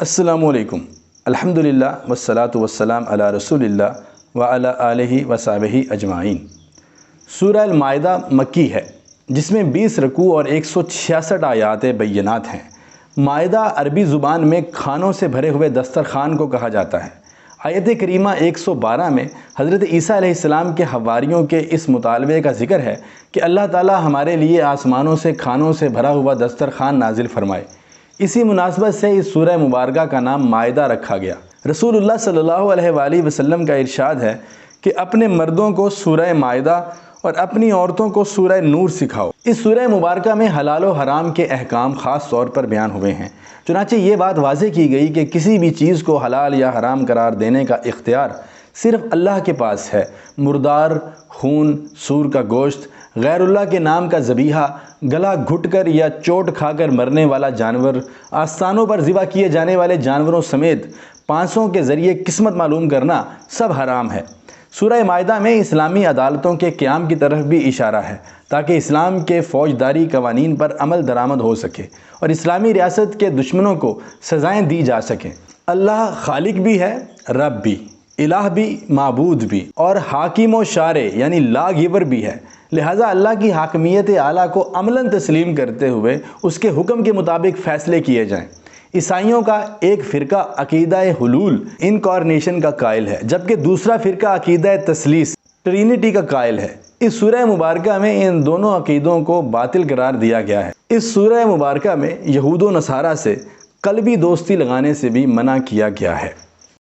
السلام علیکم۔ الحمدللہ والصلاة والسلام علی رسول اللہ وعلی آلہ وصحبہ اجمعین۔ سورہ المائدہ مکی ہے، جس میں 20 رکوع اور 166 آیات بینات ہیں۔ مائدہ عربی زبان میں کھانوں سے بھرے ہوئے دسترخوان کو کہا جاتا ہے۔ آیت کریمہ 112 میں حضرت عیسیٰ علیہ السلام کے حواریوں کے اس مطالبے کا ذکر ہے کہ اللہ تعالی ہمارے لیے آسمانوں سے کھانوں سے بھرا ہوا دسترخوان نازل فرمائے۔ اسی مناسبت سے اس سورہ مبارکہ کا نام مائدہ رکھا گیا۔ رسول اللہ صلی اللہ علیہ وآلہ وسلم کا ارشاد ہے کہ اپنے مردوں کو سورہ مائدہ اور اپنی عورتوں کو سورہ نور سکھاؤ۔ اس سورہ مبارکہ میں حلال و حرام کے احکام خاص طور پر بیان ہوئے ہیں۔ چنانچہ یہ بات واضح کی گئی کہ کسی بھی چیز کو حلال یا حرام قرار دینے کا اختیار صرف اللہ کے پاس ہے۔ مردار، خون، سور کا گوشت، غیر اللہ کے نام کا ذبیحہ، گلا گھٹ کر یا چوٹ کھا کر مرنے والا جانور، آستانوں پر ذبح کیے جانے والے جانوروں سمیت پانسوں کے ذریعے قسمت معلوم کرنا سب حرام ہے۔ سورہ مائدہ میں اسلامی عدالتوں کے قیام کی طرف بھی اشارہ ہے، تاکہ اسلام کے فوجداری قوانین پر عمل درآمد ہو سکے اور اسلامی ریاست کے دشمنوں کو سزائیں دی جا سکیں۔ اللہ خالق بھی ہے، رب بھی، الہ بھی، معبود بھی، اور حاکم و شارع یعنی لا گیور بھی ہے۔ لہٰذا اللہ کی حاکمیت اعلیٰ کو عملاً تسلیم کرتے ہوئے اس کے حکم کے مطابق فیصلے کیے جائیں۔ عیسائیوں کا ایک فرقہ عقیدہ حلول انکارنیشن کا قائل ہے، جبکہ دوسرا فرقہ عقیدہ تثلیث ٹرینٹی کا قائل ہے۔ اس سورہ مبارکہ میں ان دونوں عقیدوں کو باطل قرار دیا گیا ہے۔ اس سورہ مبارکہ میں یہود و نصارہ سے قلبی دوستی لگانے سے بھی منع کیا گیا ہے۔